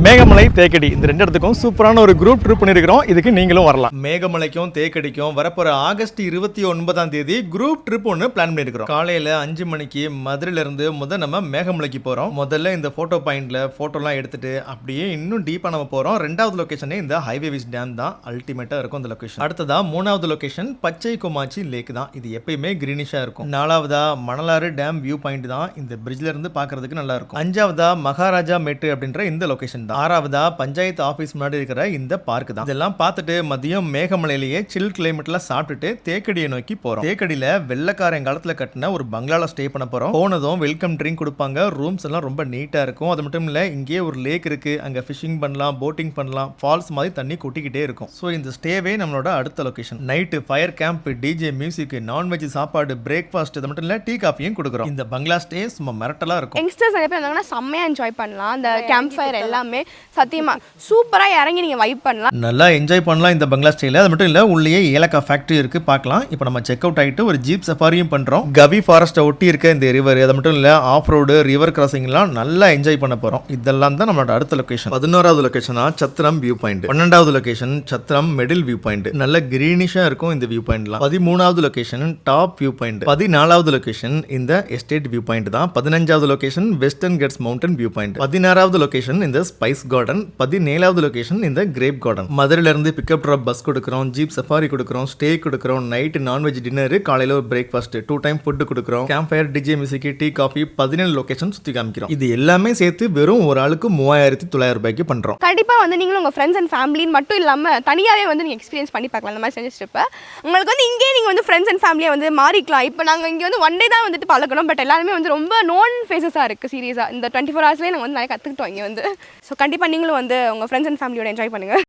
மேகமலை தேக்கடி இந்த ரெண்டு இடத்துக்கும் சூப்பரான ஒரு குரூப் ட்ரிப் பண்ணிருக்கிறோம். இதுக்கு நீங்களும் வரலாம். மேகமலைக்கும் தேக்கடிக்கும் வரப்போற ஆகஸ்ட் 29ஆம் தேதி குரூப் ட்ரிப் ஒன்று பிளான் பண்ணிருக்கிறோம். காலையில 5 மணிக்கு மதுரையில இருந்து நம்ம மேகமலைக்கு போறோம். முதல்ல இந்த போட்டோ பாயிண்ட்ல போட்டோலாம் எடுத்துட்டு அப்படியே இன்னும் டீப்பா நம்ம போறோம். ரெண்டாவது லொகேஷனே இந்த ஹைவே விஸ் டேம் தான். அல்டிமேட்டா இருக்கும் இந்த லொகேஷன். அடுத்ததா மூணாவது லொகேஷன் பச்சை கோமாச்சி லேக் தான். இது எப்பயுமே கிரீனிஷா இருக்கும். நாலாவதா மணலாறு டேம் வியூ பாயிண்ட் தான். இந்த பிரிட்ஜ்ல இருந்து பாக்குறதுக்கு நல்லா இருக்கும். அஞ்சாவதா மகாராஜா மேட்டு அப்படின்ற இந்த லொகேஷன். ஆறாவதா பஞ்சாயத்து ஆபீஸ் முன்னாடி இருக்கிற இந்த பார்க் தான். இதெல்லாம் பார்த்துட்டு மதியம் மேகமலையிலேயே சில் கிளைமேட்ல சாப்பிட்டுட்டு தேக்கடியை நோக்கி போறோம். தேக்கடியில வெள்ளக்காரன் காலத்துல கட்டின ஒரு பங்களால ஸ்டே பண்ண போறோம். போனதும் வெல்கம் ட்ரிங்க் கொடுப்பாங்க. ரூம்ஸ் எல்லாம் ரொம்ப நீட்டா இருக்கும். அது மட்டும் இல்ல இங்கே ஒரு லேக் இருக்கு. அங்க ஃபிஷிங் பண்ணலாம், போட்டிங் பண்ணலாம். ஃபால்ஸ் மாதிரி தண்ணி கொட்டிக்கிட்டே இருக்கும். ஸோ இந்த ஸ்டேவே நம்மளோட அடுத்த location. Night fire camp, DJ music, non veg சாப்பாடு, பிரேக்ஃபாஸ்ட், அது மட்டும் இல்ல டீ காஃபியும் கொடுக்குறோம். இந்த பங்களா ஸ்டே சும்மா மிரட்டலா இருக்கும். யங்ஸ்டர்ஸ் நிறைய பேர் வந்தாங்கன்னா செம்மையா என்ஜாய் பண்ணலாம். அந்த கேம்ப் ஃபயர் எல்லாமே சத்தியமா சூப்பரா இறங்கி நீங்க வைப் பண்ணலாம். நல்லா என்ஜாய் பண்ணலாம் இந்த பங்களா ஸ்டேல. அது மட்டும் இல்ல உள்ளேயே ஏலக்காய் ஃபேக்டரி இருக்கு, பார்க்கலாம். இப்போ நம்ம செக் அவுட் ஆயிட்டு ஒரு ஜீப் சஃபாரியும் பண்றோம். கவி ஃபாரஸ்ட்டை ஒட்டி இருக்க இந்த ரிவர், அது மட்டும் இல்ல ஆஃப் ரோடு, ரிவர் கிராசிங்லாம் நல்லா என்ஜாய் பண்ண போறோம். இதெல்லாம் தான் நம்மளோட அடுத்த லொகேஷன். 11வது லொகேஷனா சத்திரம் வியூ பாயிண்ட். 12வது location Chathiram middle view point. நல்ல கிரீனிஷா இருக்கும் இந்த வியூ பாயிண்ட்லாம். 13வது லொகேஷன் டாப் வியூ பாயிண்ட். 14வது லொகேஷன் இந்த எஸ்டேட் வியூ பாயிண்ட் தான். 15வது location western ghats mountain view point. 16வது லொகேஷன் இந்த ஸ்பைஸ் கார்டன். 17வது லொகேஷன் இந்த கிரேப் கார்டன். மதுரையில இருந்து பிக்கப் ட்ராப் பஸ் கொடுக்குறோம், ஜீப் சஃபாரி கொடுக்குறோம், ஸ்டே கொடுக்குறோம், நைட் நான்வெஜ் டின்னர், காலையில ஒரு பிரேக்ஃபாஸ்ட், 2 டைம் ஃபுட் கொடுக்குறோம், camp fire, DJ music, tea coffee, 17 location சுத்தி காமிக்கிறோம். இது எல்லாமே சேர்த்து வெறும் ஒரு ஆளுக்கு 3900 ரூபாய்க்கு பண்றோம். கண்டிப்பா நீங்களும் உங்க ஃப்ரெண்ட்ஸ் அண்ட் ஃபேமிலின்னு மட்டும் இல்லாம தனியாவே நீங்க எக்ஸ்பீரியன்ஸ் பண்ணி பார்க்கலாம். இந்த மாதிரி செஞ்ச ட்ரிப் உங்களுக்கு இங்கே நீங்க ஃப்ரெண்ட்ஸ் அண்ட் ஃபேமிலியை மாறிக்கலாம். இப்போ நாங்க இங்க ஒன் டே தான் பழக்கணும். பட் எல்லாருமே ரொம்ப நோன் ஃபேஸஸா இருக்கு. சீரியஸா இந்த 24 ஹவர்ஸ்லேயே நாங்கள் நிறைய கற்றுக்கிட்டோம் இங்கே ஸோ கண்டிப்பாக நீங்களும் உங்கள் ஃப்ரெண்ட்ஸ் அண்ட் ஃபேமிலியோட என்ஜாய் பண்ணுங்கள்.